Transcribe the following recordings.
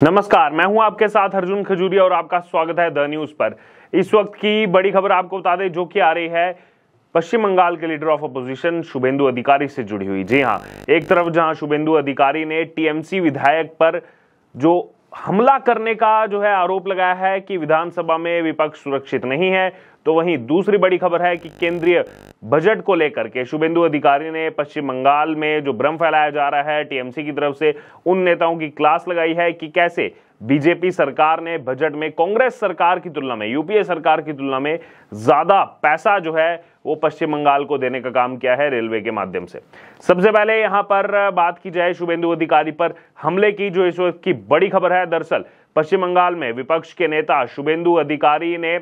नमस्कार, मैं हूं आपके साथ अर्जुन खजूरिया और आपका स्वागत है द न्यूज पर। इस वक्त की बड़ी खबर आपको बता दें जो कि आ रही है पश्चिम बंगाल के लीडर ऑफ अपोजिशन शुभेंदु अधिकारी से जुड़ी हुई। जी हां, एक तरफ जहां शुभेंदु अधिकारी ने टीएमसी विधायक पर जो हमला करने का जो है आरोप लगाया है कि विधानसभा में विपक्ष सुरक्षित नहीं है, तो वहीं दूसरी बड़ी खबर है कि केंद्रीय बजट को लेकर के शुभेंदु अधिकारी ने पश्चिम बंगाल में जो भ्रम फैलाया जा रहा है टीएमसी की तरफ से, उन नेताओं की क्लास लगाई है कि कैसे बीजेपी सरकार ने बजट में कांग्रेस सरकार की तुलना में, यूपीए सरकार की तुलना में ज्यादा पैसा जो है वो पश्चिम बंगाल को देने का काम किया है रेलवे के माध्यम से। सबसे पहले यहां पर बात की जाए शुभेंदु अधिकारी पर हमले की, जो इस वक्त की बड़ी खबर है। दरअसल पश्चिम बंगाल में विपक्ष के नेता शुभेंदु अधिकारी ने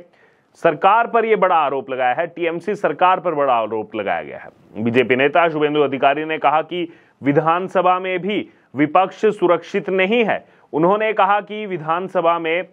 सरकार पर यह बड़ा आरोप लगाया है, टीएमसी सरकार पर बड़ा आरोप लगाया गया है। बीजेपी नेता शुभेंदु अधिकारी ने कहा कि विधानसभा में भी विपक्ष सुरक्षित नहीं है। उन्होंने कहा कि विधानसभा में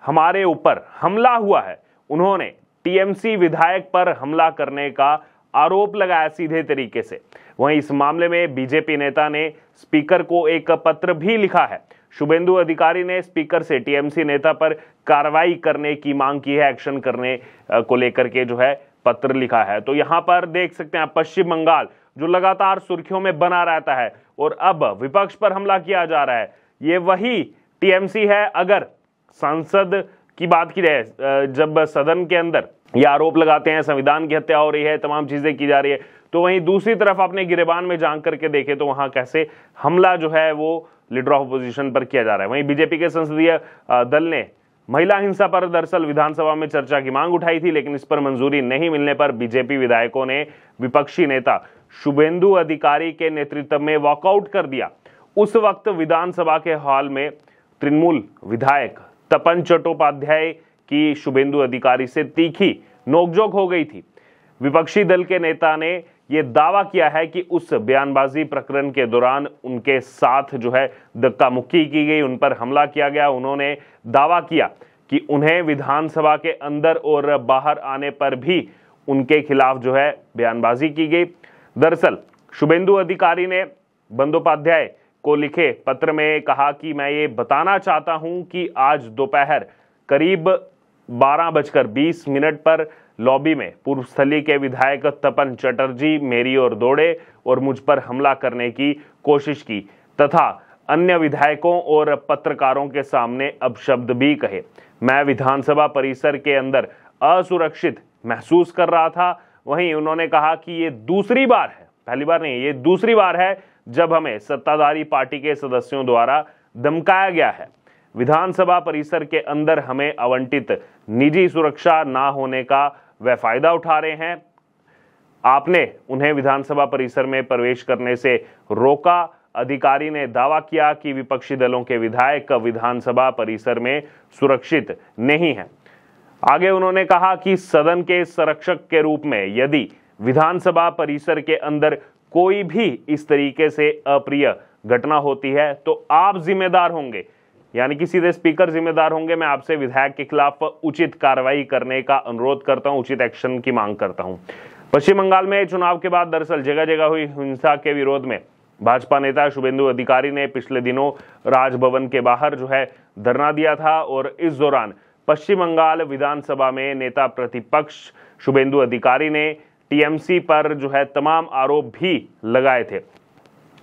हमारे ऊपर हमला हुआ है। उन्होंने टीएमसी विधायक पर हमला करने का आरोप लगाया सीधे तरीके से। वहीं इस मामले में बीजेपी नेता ने स्पीकर को एक पत्र भी लिखा है। शुभेंदु अधिकारी ने स्पीकर से टीएमसी नेता पर कार्रवाई करने की मांग की है, एक्शन करने को लेकर के जो है पत्र लिखा है। तो यहां पर देख सकते हैं पश्चिम बंगाल जो लगातार सुर्खियों में बना रहता है और अब विपक्ष पर हमला किया जा रहा है, ये वही टीएमसी है। अगर सांसद की बात की जाए, जब सदन के अंदर ये आरोप लगाते हैं संविधान की हत्या हो रही है, तमाम चीजें की जा रही है, तो वहीं दूसरी तरफ अपने गिरेबान में झांक करके देखे तो वहां कैसे हमला जो है वो लीडर ऑफ अपोजिशन पर किया जा रहा है। वहीं बीजेपी के संसदीय दल ने महिला हिंसा पर दरअसल विधानसभा में चर्चा की मांग उठाई थी, लेकिन इस पर मंजूरी नहीं मिलने पर बीजेपी विधायकों ने विपक्षी नेता शुभेंदु अधिकारी के नेतृत्व में वॉकआउट कर दिया। उस वक्त विधानसभा के हॉल में तृणमूल विधायक तपन चट्टोपाध्याय की शुभेंदु अधिकारी से तीखी नोकझोंक हो गई थी। विपक्षी दल के नेता ने यह दावा किया है कि उस बयानबाजी प्रकरण के दौरान उनके साथ जो है धक्का मुक्की की गई, उन पर हमला किया गया। उन्होंने दावा किया कि उन्हें विधानसभा के अंदर और बाहर आने पर भी उनके खिलाफ जो है बयानबाजी की गई। दरअसल शुभेंदु अधिकारी ने बंदोपाध्याय को लिखे पत्र में कहा कि मैं ये बताना चाहता हूं कि आज दोपहर करीब 12:20 पर लॉबी में पूर्वस्थली के विधायक तपन चटर्जी मेरी ओर दौड़े और मुझ पर हमला करने की कोशिश की तथा अन्य विधायकों और पत्रकारों के सामने अपशब्द भी कहे। मैं विधानसभा परिसर के अंदर असुरक्षित महसूस कर रहा था। वहीं उन्होंने कहा कि ये दूसरी बार है, पहली बार नहीं, ये दूसरी बार है जब हमें सत्ताधारी पार्टी के सदस्यों द्वारा धमकाया गया है। विधानसभा परिसर के अंदर हमें आवंटित निजी सुरक्षा ना होने का वह फायदा उठा रहे हैं। आपने उन्हें विधानसभा परिसर में प्रवेश करने से रोका। अधिकारी ने दावा किया कि विपक्षी दलों के विधायक विधानसभा परिसर में सुरक्षित नहीं है। आगे उन्होंने कहा कि सदन के संरक्षक के रूप में यदि विधानसभा परिसर के अंदर कोई भी इस तरीके से अप्रिय घटना होती है तो आप जिम्मेदार होंगे, यानी कि सीधे स्पीकर जिम्मेदार होंगे। मैं आपसे विधायक के खिलाफ उचित कार्रवाई करने का अनुरोध करता हूं, उचित एक्शन की मांग करता हूं। पश्चिम बंगाल में चुनाव के बाद दरअसल जगह जगह हुई हिंसा के विरोध में भाजपा नेता शुभेंदु अधिकारी ने पिछले दिनों राजभवन के बाहर जो है धरना दिया था और इस दौरान पश्चिम बंगाल विधानसभा में नेता प्रतिपक्ष शुभेंदु अधिकारी ने टीएमसी पर जो है तमाम आरोप भी लगाए थे।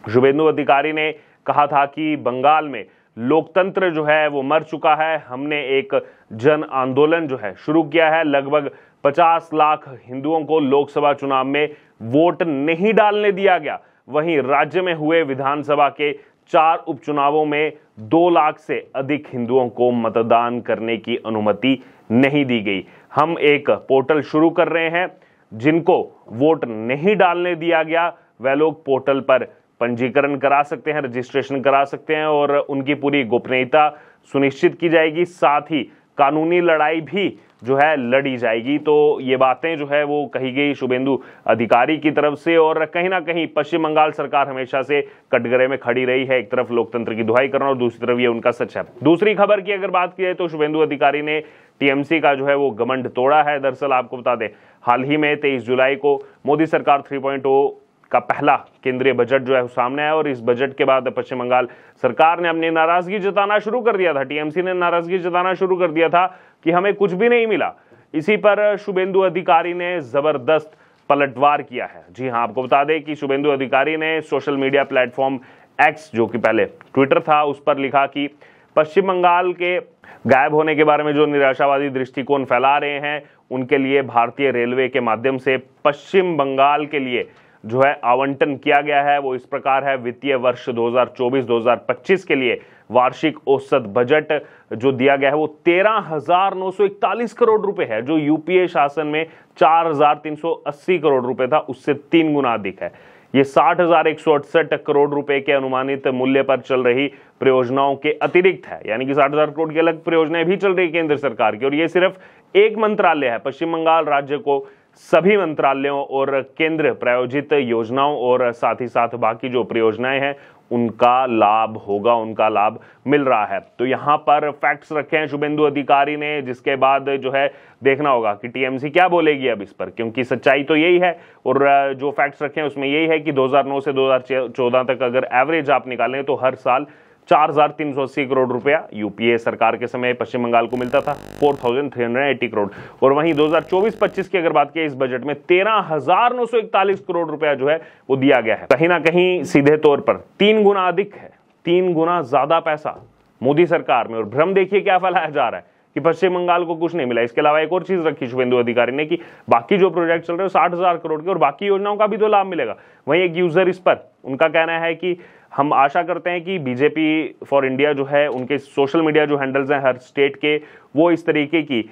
शुभेंदु अधिकारी ने कहा था कि बंगाल में लोकतंत्र जो है वो मर चुका है। हमने एक जन आंदोलन जो है शुरू किया है। लगभग 50 लाख हिंदुओं को लोकसभा चुनाव में वोट नहीं डालने दिया गया। वहीं राज्य में हुए विधानसभा के 4 उपचुनावों में 2 लाख से अधिक हिंदुओं को मतदान करने की अनुमति नहीं दी गई। हम एक पोर्टल शुरू कर रहे हैं, जिनको वोट नहीं डालने दिया गया वह लोग पोर्टल पर पंजीकरण करा सकते हैं, रजिस्ट्रेशन करा सकते हैं और उनकी पूरी गोपनीयता सुनिश्चित की जाएगी। साथ ही कानूनी लड़ाई भी जो है लड़ी जाएगी। तो ये बातें जो है वो कही गई शुभेंदु अधिकारी की तरफ से और कहीं ना कहीं पश्चिम बंगाल सरकार हमेशा से कटघरे में खड़ी रही है। एक तरफ लोकतंत्र की दुहाई करना और दूसरी तरफ ये उनका सच है। दूसरी खबर की अगर बात की जाए तो शुभेंदु अधिकारी ने टीएमसी का जो है वो घमंड तोड़ा है। दरअसल आपको बता दें, हाल ही में 23 जुलाई को मोदी सरकार 3.0 का पहला केंद्रीय बजट जो है सामने आया और इस बजट के बाद पश्चिम बंगाल सरकार ने अपनी नाराजगी जताना शुरू कर दिया था। टीएमसी ने नाराजगी जताना शुरू कर दिया था कि हमें कुछ भी नहीं मिला। इसी पर शुभेंदु अधिकारी ने जबरदस्त पलटवार किया है। जी हां, आपको बता दें कि शुभेंदु अधिकारी ने सोशल मीडिया प्लेटफॉर्म एक्स, जो कि पहले ट्विटर था, उस पर लिखा कि पश्चिम बंगाल के गायब होने के बारे में जो निराशावादी दृष्टिकोण फैला रहे हैं उनके लिए भारतीय रेलवे के माध्यम से पश्चिम बंगाल के लिए जो है आवंटन किया गया है वो इस प्रकार है। वित्तीय वर्ष 2024-2025 के लिए वार्षिक औसत बजट जो दिया गया है वो 13,941 करोड़ रुपए है, जो यूपीए शासन में 4,380 करोड़ रुपए था, उससे 3 गुना अधिक है। ये 60,168 करोड़ रुपए के अनुमानित मूल्य पर चल रही परियोजनाओं के अतिरिक्त है, यानी कि 60,000 करोड़ की अलग परियोजनाएं भी चल रही है केंद्र सरकार की। और ये सिर्फ एक मंत्रालय है। पश्चिम बंगाल राज्य को सभी मंत्रालयों और केंद्र प्रायोजित योजनाओं और साथ ही साथ बाकी जो परियोजनाएं हैं उनका लाभ होगा, उनका लाभ मिल रहा है। तो यहां पर फैक्ट्स रखे हैं शुभेंदु अधिकारी ने, जिसके बाद जो है देखना होगा कि टीएमसी क्या बोलेगी अब इस पर, क्योंकि सच्चाई तो यही है। और जो फैक्ट्स रखे हैं उसमें यही है कि 2009 से 2014 तक अगर एवरेज आप निकालें तो हर साल 4,380 करोड़ रुपया यूपीए सरकार के समय पश्चिम बंगाल को मिलता था, 4,380 करोड़। और वहीं 2024-25 की अगर बात की इस बजट में 13,941 करोड़ रुपया जो है वो दिया गया है। कहीं ना कहीं सीधे तौर पर 3 गुना अधिक है, 3 गुना ज्यादा पैसा मोदी सरकार में। और भ्रम देखिए क्या फैलाया जा रहा है कि पश्चिम बंगाल को कुछ नहीं मिला। इसके अलावा एक और चीज रखी शुभेंदु अधिकारी ने कि बाकी जो प्रोजेक्ट चल रहे हैं 60,000 करोड़ के और बाकी योजनाओं का भी तो लाभ मिलेगा। वहीं एक यूजर इस पर उनका कहना है कि हम आशा करते हैं कि बीजेपी फॉर इंडिया जो है उनके सोशल मीडिया जो हैंडल्स हैं हर स्टेट के, वो इस तरीके की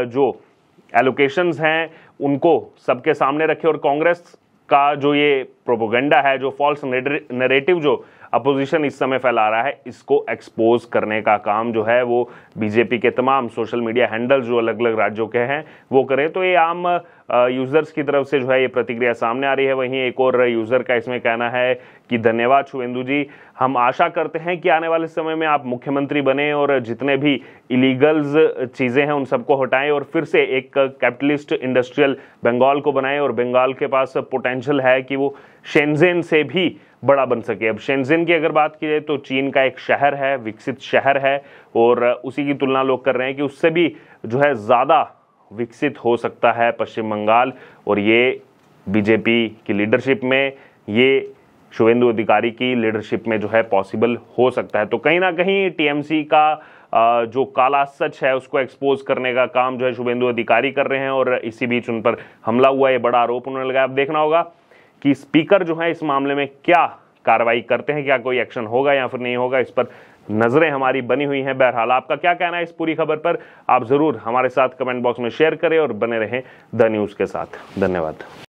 जो एलोकेशंस हैं उनको सबके सामने रखे और कांग्रेस का जो ये प्रोपोगंडा है, जो फॉल्स नैरेटिव जो अपोजिशन इस समय फैला रहा है, इसको एक्सपोज करने का काम जो है वो बीजेपी के तमाम सोशल मीडिया हैंडल्स जो अलग अलग राज्यों के हैं वो करें। तो ये आम यूजर्स की तरफ से जो है ये प्रतिक्रिया सामने आ रही है। वहीं एक और यूजर का इसमें कहना है कि धन्यवाद शुभेंदु जी, हम आशा करते हैं कि आने वाले समय में आप मुख्यमंत्री बने और जितने भी इलीगल्स चीजें हैं उन सबको हटाएं और फिर से एक कैपिटलिस्ट इंडस्ट्रियल बंगाल को बनाएं। और बंगाल के पास पोटेंशियल है कि वो शेंजेन से भी बड़ा बन सके। अब शेंजेन की अगर बात की जाए तो चीन का एक शहर है, विकसित शहर है, और उसी की तुलना लोग कर रहे हैं कि उससे भी जो है ज्यादा विकसित हो सकता है पश्चिम बंगाल। और ये बीजेपी की लीडरशिप में, ये शुभेंदु अधिकारी की लीडरशिप में जो है पॉसिबल हो सकता है। तो कहीं ना कहीं टीएमसी का जो काला सच है उसको एक्सपोज करने का काम जो है शुभेंदु अधिकारी कर रहे हैं और इसी बीच उन पर हमला हुआ, ये बड़ा आरोप उन्होंने लगाया। अब देखना होगा कि स्पीकर जो है इस मामले में क्या कार्रवाई करते हैं, क्या कोई एक्शन होगा या फिर नहीं होगा, इस पर नजरें हमारी बनी हुई हैं। बहरहाल आपका क्या कहना है इस पूरी खबर पर, आप जरूर हमारे साथ कमेंट बॉक्स में शेयर करें और बने रहें द न्यूज़ के साथ। धन्यवाद।